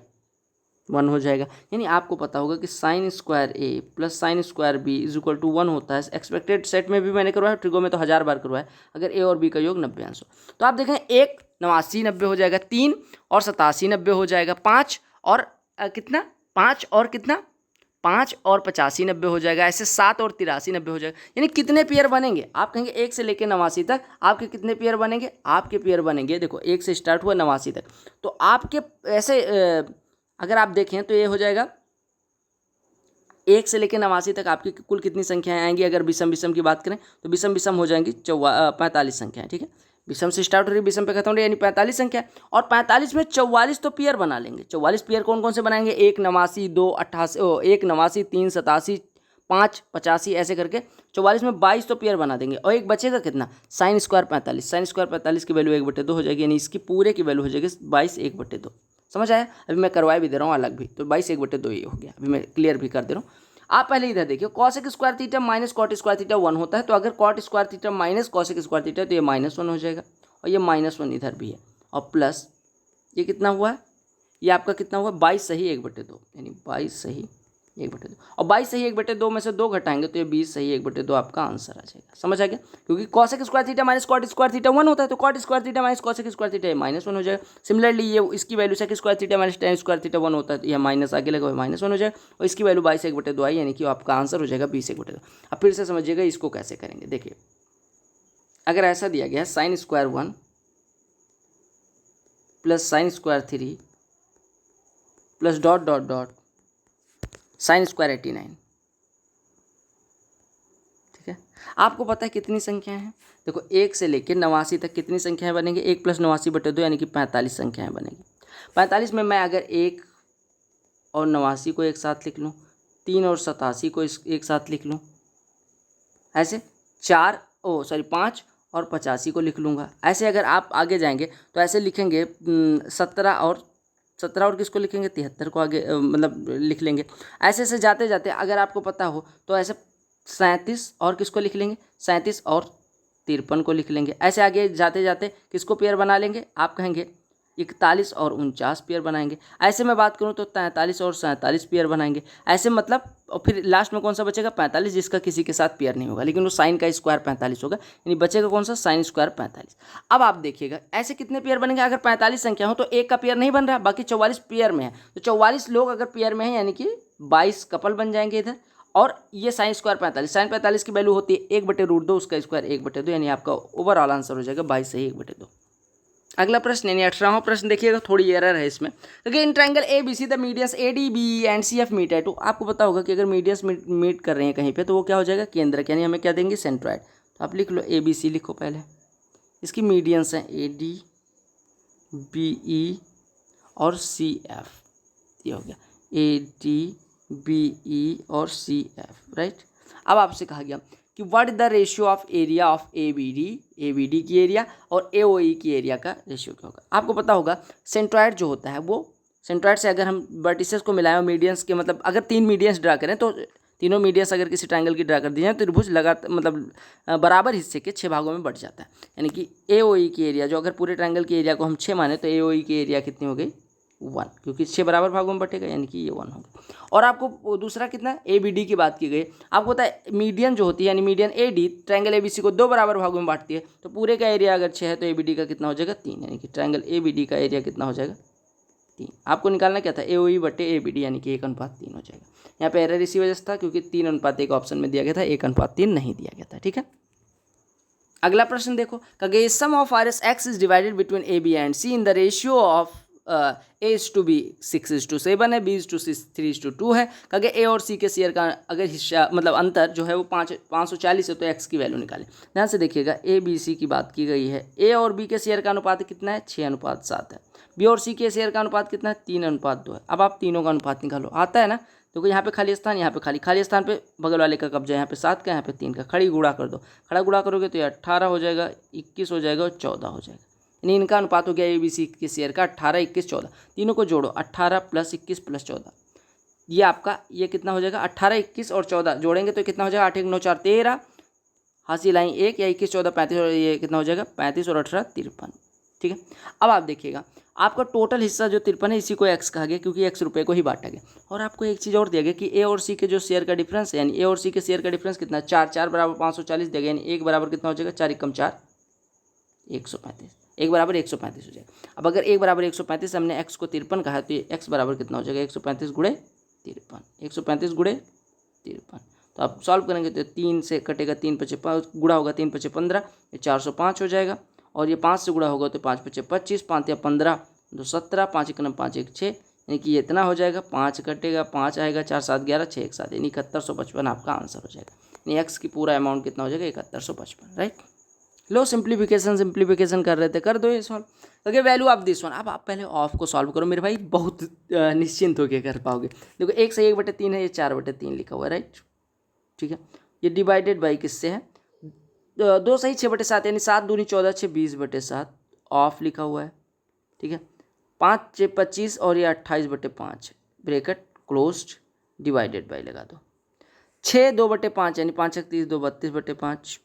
1 हो जाएगा। यानी आपको पता होगा कि sine square A plus sine square B is equal to 1 होता है। एक्सपेक्टेड सेट में भी मैंने करवाया, ट्रिगो में तो 1000 बार करवाया। अगर ए और बी का योग 90 अंश हो तो आप देखें 1 89 90 हो जाएगा, 3 और 87 90 हो जाएगा, 5 और कितना 5 और कितना 5 और 85 90 हो जाएगा, ऐसे 7 और 83 90 हो जाएगा। यानी कितने पेयर बनेंगे आप कहेंगे 1 से लेकर 89 तक आपके कितने पेयर बनेंगे, आपके पेयर बनेंगे देखो 1 से स्टार्ट हुआ 89 तक, तो आपके ऐसे अगर आप देखें तो ये हो जाएगा 1 से लेकर 89 तक आपकी कुल कितनी संख्याएं आएंगी। अगर विषम विषम की बात करें तो विषम विषम हो जाएंगी 45 संख्याएं। ठीक है, विषम से स्टार्ट हो रही विषम पे खत्म हो रही, यानी 45 संख्या। और 45 में 44 तो पेयर बना लेंगे। 44 पेयर कौन कौन से बनाएंगे? 1 89 2 88, 1 89 3 87 5 85, ऐसे करके 44 में 22 तो पेयर बना देंगे। और एक बचेगा कितना? Sine square 45। साइन स्क्वायर 45 की वैल्यू 1/2 हो जाएगी, यानी इसकी पूरे की वैल्यू हो जाएगी 22 1/2। समझ आया? अभी मैं करवाए भी दे रहा हूँ अलग भी, तो 22 1/2 ये हो गया। अभी मैं क्लियर भी कर दे रहा हूँ। आप पहले इधर देखिए, cosec square theta minus cot square theta 1 होता है, तो अगर cot square theta minus cosec square theta तो ये -1 हो जाएगा, और ये -1 इधर भी है, और प्लस ये कितना हुआ? ये आपका कितना हुआ? 22 सही 1/2, यानी 22 सही 1/2। और 22 सही 1/2 में से 2 घटाएंगे तो ये 20 सही 1/2 आपका आंसर आ जाएगा। समझ आ गया? क्योंकि cosec square theta minus cot square theta 1 होता है, तो cot square theta minus cosec square theta -1 हो जाएगा। सिमिलरली ये इसकी value sec square theta minus tan square theta 1 होता है, तो यह माइनस आगे लगा -1 हो जाएगा, और इसकी वैल्यू 22 1/2 आई, यानी कि आपका आंसर हो जाएगा 20 1/2। अब फिर से समझिएगा इसको कैसे करेंगे। देखिए, अगर ऐसा दिया गया है sign square 1 plus sine square 3 plus dot dot dot sign square 89, ठीक है। आपको पता है कितनी संख्याएं हैं? देखो, 1 से लेकर 89 तक कितनी संख्याएं बनेंगी? 1 + 89/2, यानी कि 45 संख्याएं बनेंगी। 45 में मैं अगर 1 और 89 को एक साथ लिख लूँ, 3 और 87 को एक साथ लिख लूँ, ऐसे 5 और 85 को लिख लूँगा। ऐसे अगर आप आगे जाएंगे तो ऐसे लिखेंगे 17 और किसको लिखेंगे? 73 को आगे मतलब लिख लेंगे। ऐसे ऐसे जाते जाते अगर आपको पता हो तो ऐसे 37 और किसको लिख लेंगे? 37 और 53 को लिख लेंगे। ऐसे आगे जाते जाते किसको पेयर बना लेंगे? आप कहेंगे 41 और 49 पेयर बनाएंगे। ऐसे मैं बात करूं तो 43 और 47 पेयर बनाएंगे। ऐसे मतलब, और फिर लास्ट में कौन सा बचेगा? 45, जिसका किसी के साथ पेयर नहीं होगा, लेकिन वो साइन का स्क्वायर 45 होगा, यानी बचेगा कौन सा? Sine square 45। अब आप देखिएगा ऐसे कितने पेयर बनेंगे? अगर 45 संख्या हो तो एक का पेयर नहीं बन रहा, बाकी 44 पेयर में है, तो 44 लोग अगर पेयर में है, यानी कि 22 कपल बन जाएंगे इधर। और ये साइन स्क्वायर 45, साइन 45 की वैल्यू होती है 1/√2, उसका स्क्वायर 1/2, यानी आपका ओवरऑल आंसर हो जाएगा 22 सही 1/2। अगला प्रश्न यानी 18वां प्रश्न देखिएगा, थोड़ी एरर है इसमें। देखिए, in triangle A B C the medians A D B and C F meet है। तो आपको पता होगा कि अगर मीडियंस मीट कर रहे हैं कहीं पे तो वो क्या हो जाएगा? केंद्रक, यानी हमें क्या देंगे? सेंट्रॉइड। तो आप लिख लो ए बी सी, लिखो पहले। इसकी मीडियंस हैं ए डी बी ई और सी एफ। ये हो गया ए डी बी ई और सी एफ, राइट। अब आपसे कहा गया कि what is the ratio of area of A B D की एरिया और ए ओ ई की एरिया का रेशियो क्या होगा? आपको पता होगा सेंट्रॉइड जो होता है, वो सेंट्रॉइड से अगर हम वर्टिसेस को मिलाएं, मीडियंस के मतलब अगर 3 मीडियंस ड्रा करें तो तीनों मीडियंस अगर किसी ट्रायंगल की ड्रा कर दी जाए तो त्रिभुज लगातार मतलब बराबर हिस्से के 6 भागों में बढ़ जाता है। यानी कि ए ओ ई की एरिया, जो अगर पूरे ट्रायंगल की एरिया को हम 6 माने तो ए ओ ई की एरिया कितनी हो गई? 1, क्योंकि 6 बराबर भागों में बटेगा, यानी कि ये 1 होगा। और आपको दूसरा कितना? ए बी डी की बात की गई। आपको पता है मीडियन जो होती है, यानी median A D triangle A B C को 2 बराबर भागों में बांटती है, तो पूरे का एरिया अगर 6 है तो ए बी डी का कितना हो जाएगा? 3, यानी कि ट्रायंगल ए बी डी का एरिया कितना हो जाएगा? 3। आपको निकालना क्या था? ए ओ ई बटे ए बी डी, यानी कि 1:3 हो जाएगा। यहाँ पे एरर इसी वजह से था क्योंकि 3:1 ऑप्शन में दिया गया था, 1:3 नहीं दिया गया था, ठीक है। अगला प्रश्न देखो, कहे sum of R S X is divided between A B and C in the ratio of A/B 6:7 है, B/3:2 है। कहे ए और सी के शेयर का अगर हिस्सा मतलब अंतर जो है वो 540 है, तो एक्स की वैल्यू निकालें। ध्यान से देखिएगा, ए बी सी की बात की गई है। ए और बी के शेयर का अनुपात कितना है? 6:7 है। बी और सी के शेयर का अनुपात कितना है? 3:2 है। अब आप तीनों का अनुपात निकालो, आता है ना? देखो यहाँ पे खाली स्थान, यहाँ पे खाली स्थान पे बगल वाले का कब्जा, यहाँ पे 7 का, यहाँ पे 3 का। खड़ी गुणा कर दो, खड़ा गुणा करोगे तो ये 18 हो जाएगा, 21 हो जाएगा और 14 हो जाएगा। यानी इनका अनुपात हो गया ए बी सी के शेयर का 18, 21, 14। तीनों को जोड़ो, 18 + 21 + 14, ये आपका ये कितना हो जाएगा? 18, 21 और 14 जोड़ेंगे तो कितना हो जाएगा? 8 1 9 4 13, हासिल आई 1 या 21 14 35, और ये कितना हो जाएगा? 35 और 18 53, ठीक है। अब आप देखिएगा, आपका टोटल हिस्सा जो 53 है, इसी को एक्स कहा गया क्योंकि एक्स रुपये को ही बांटा गया। और आपको एक चीज़ और दिया गया कि ए और सी के जो शेयर का डिफरेंस है, यानी ए और सी के शेयर का डिफरेंस कितना है? 4 4 बराबर 540 दिया गया, यानी 1 बराबर कितना हो जाएगा? 4 × 4 135, 1 बराबर 135 हो जाएगा। अब अगर 1 बराबर 135 हमने एक्स को 53 कहा है, तो ये एक्स बराबर कितना हो जाएगा? 135 × 53, 135 × 53। तो आप सॉल्व करेंगे तो 3 से कटेगा, 3 × 5 गुणा होगा, 3 × 5 15, ये 405 हो जाएगा। और ये 5 से गुणा होगा तो 5 × 5 25, 5 या 15 तो 17, 5 × 9 5 1 6, यानी कि ये इतना हो जाएगा। 5 कटेगा, 5 आएगा, 4 7 11, 6 1 7, यानी 7155 आपका आंसर हो जाएगा। यानी एक्स की पूरा अमाउंट कितना हो जाएगा? 7155, राइट। लो सिंप्लीफिकेशन कर रहे थे, कर दो ये solve. Okay, value of this one. अब आप पहले ऑफ को सॉल्व करो मेरे भाई, बहुत निश्चिंत होकर कर पाओगे। देखो 1/3 है, ये 4/3 लिखा हुआ है, राइट। ठीक है, ये डिवाइडेड बाई किससे है, 2 सही 6/7, यानी 7 दूनी 14, 6 20/7 ऑफ लिखा हुआ है। ठीक है, 5 6 25 और ये 28/5 ब्रैकेट क्लोज्ड, डिवाइडेड बाई लगा दो। 6 2/5 यानी 5 1 30, 2 32/5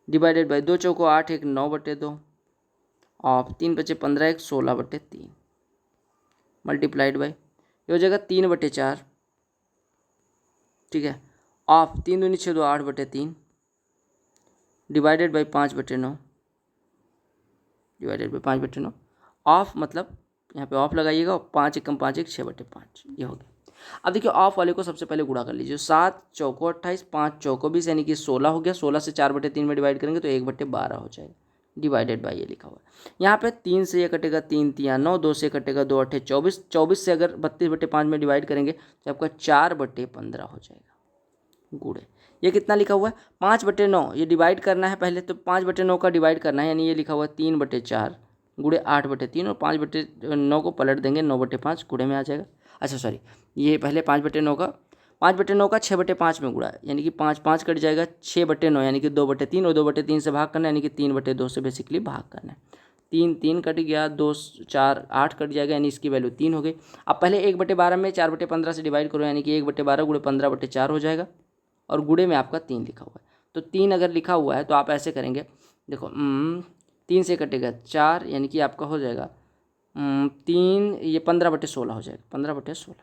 डिवाइडेड बाई 2 चौको 8 1 9/2 ऑफ 3 बचे 15 1 16/3 मल्टीप्लाइड बाई, ये हो जाएगा 3/4। ठीक है, ऑफ 3 दूनी 6 2 8/3 divided by 5/9 divided by 5/9 of, मतलब यहाँ पे ऑफ लगाइएगा, और 5 1 5 1 6/5 ये हो गया। अब देखिए ऑफ वाले को सबसे पहले गुणा कर लीजिए, 7 चौको 28, 5 चौको 20 यानी कि 16 हो गया। 16 से 4/3 में डिवाइड करेंगे तो 1/12 हो जाएगा, डिवाइडेड बाई ये लिखा हुआ है। यहाँ पे 3 से ये कटेगा 3 3 9, 2 से कटेगा 2 8 24, 24 से अगर 32/5 में डिवाइड करेंगे तो आपका 4/15 हो जाएगा गुणे। ये कितना लिखा हुआ है 5/9, ये डिवाइड करना है पहले, तो 5/9 का डिवाइड करना है, यानी ये लिखा हुआ है 3/4 गुणे 8/3, और 5/9 को पलट देंगे 9/5 गुणे में आ जाएगा। अच्छा सॉरी, ये पहले 5/9 का 6/5 में गुणा है, यानी कि 5 5 कट जाएगा, 6/9 यानी कि 2/3, और 2/3 से भाग करना है, यानी कि 3/2 से बेसिकली भाग करना है। 3 3 कट गया, 2 4 8 कट जाएगा, यानी इसकी वैल्यू 3 हो गई। अब पहले 1/12 में 4/15 से डिवाइड करो, यानी कि 1/12 गुणे 15/4 हो जाएगा, और गुणे में आपका 3 लिखा हुआ है। तो 3 अगर लिखा हुआ है तो आप ऐसे करेंगे, देखो 3 से कटेगा 4, यानी कि आपका हो जाएगा 3, ये 15/16 हो जाएगा, 15/16।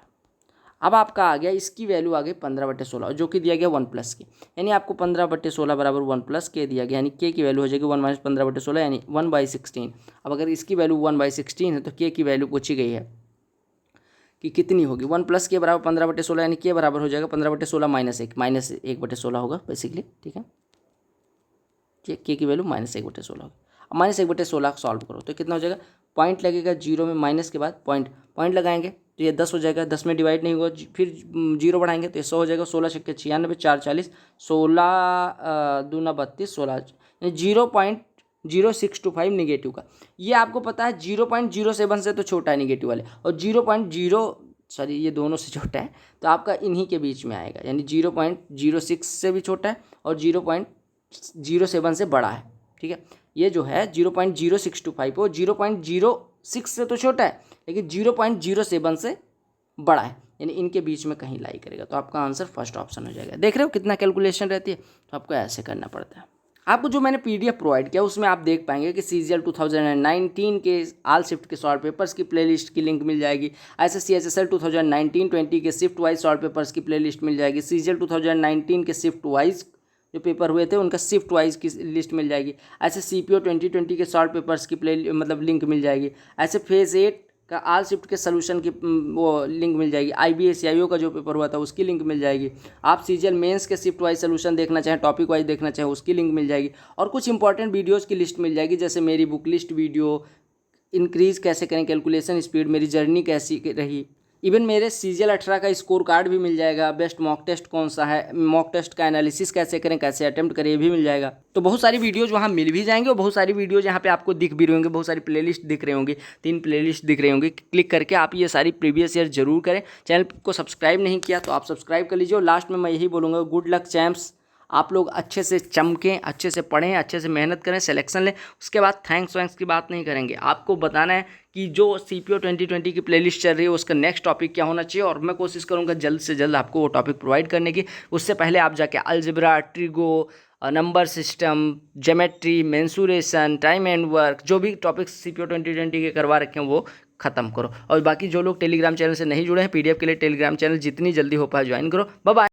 अब आपका आ गया, इसकी वैल्यू आ गई 15/16, जो कि दिया गया 1+ की, यानी आपको 15/16 बराबर 1+ के दिया गया, यानी के की वैल्यू हो जाएगी 1 - 15/16 यानी 1/16। अब अगर इसकी वैल्यू 1/16 है तो के की वैल्यू पूछी गई है कि कितनी होगी, 1+ के बराबर 15/16, यानी के बराबर हो जाएगा 15/16 - 1/16 होगा बेसिकली। ठीक है, के की वैल्यू -1/16 होगी। अब -1/16 सॉल्व करो तो कितना हो जाएगा, पॉइंट लगेगा 0 में, माइनस के बाद पॉइंट लगाएंगे तो ये 10 हो जाएगा, 10 में डिवाइड नहीं होगा, फिर 0 बढ़ाएंगे तो ये 100 हो जाएगा, 16 छक्के 96, 4 40, 16 दूना 32, 16 यानी 0.0625 निगेटिव का। ये आपको पता है 0.07 से तो छोटा है निगेटिव वाले, और 0.0 सॉरी ये दोनों से छोटा है, तो आपका इन्हीं के बीच में आएगा, यानी 0.06 से भी छोटा है और 0.07 से बड़ा है। ठीक है, ये जो है 0.0625 वो 0.06 से तो छोटा है, लेकिन 0.07 से बड़ा है, यानी इनके बीच में कहीं लाई करेगा, तो आपका आंसर फर्स्ट ऑप्शन हो जाएगा। देख रहे हो कितना कैलकुलेशन रहती है, तो आपको ऐसे करना पड़ता है। आपको जो मैंने PDF प्रोवाइड किया उसमें आप देख पाएंगे कि CGL 2019 के ऑल शिफ्ट के सॉल्व पेपर्स की प्लेलिस्ट की लिंक मिल जाएगी। SSC SSL 2019-20 के शिफ्ट वाइज सॉल्व पेपर्स की प्लेलिस्ट मिल जाएगी। CGL 2019 के शिफ्ट वाइज जो पेपर हुए थे उनका शिफ्ट वाइज की लिस्ट मिल जाएगी। ऐसे CPO 2020 के सॉल्व पेपर्स की मतलब लिंक मिल जाएगी। ऐसे फेज़ 8 का ऑल शिफ्ट के सोल्यूशन की वो लिंक मिल जाएगी। IBA CIO का जो पेपर हुआ था उसकी लिंक मिल जाएगी। आप CGL मेंस के शिफ्ट वाइज सोल्यूशन देखना चाहें, टॉपिक वाइज देखना चाहें, उसकी लिंक मिल जाएगी। और कुछ इंपॉर्टेंट वीडियोज़ की लिस्ट मिल जाएगी, जैसे मेरी बुक लिस्ट वीडियो, इंक्रीज़ कैसे करें कैलकुलेशन स्पीड, मेरी जर्नी कैसी रही, इवन मेरे CGL 18 का स्कोर कार्ड भी मिल जाएगा। बेस्ट मॉक टेस्ट कौन सा है, मॉक टेस्ट का एनालिसिस कैसे करें, कैसे अटेम्प्ट करें, ये भी मिल जाएगा। तो बहुत सारी वीडियोज़ वहाँ मिल भी जाएंगे, और बहुत सारी वीडियोज़ यहाँ पे आपको दिख भी रही होंगी, बहुत सारी प्लेलिस्ट दिख रही होंगी, 3 प्लेलिस्ट दिख रही होंगी। क्लिक करके आप ये सारी प्रीवियस ईयर जरूर करें। चैनल को सब्सक्राइब नहीं किया तो आप सब्सक्राइब कर लीजिए। और लास्ट में मैं यही बोलूँगा, गुड लक चैम्प्स, आप लोग अच्छे से चमकें, अच्छे से पढ़ें, अच्छे से मेहनत करें, सिलेक्शन लें। उसके बाद थैंक्स की बात नहीं करेंगे, आपको बताना है कि जो CPO 2020 की प्लेलिस्ट चल रही है उसका नेक्स्ट टॉपिक क्या होना चाहिए, और मैं कोशिश करूंगा जल्द से जल्द आपको वो टॉपिक प्रोवाइड करने की। उससे पहले आप जाके algebra, trigo, number system, geometry, mensuration, time and work, जो भी टॉपिक्स CPO 2020 के करवा रखे हैं वो ख़त्म करो। और बाकी जो लोग टेलीग्राम चैनल से नहीं जुड़े हैं, PDF के लिए टेलीग्राम चैनल जितनी जल्दी हो पाए ज्वाइन करो। Bye bye.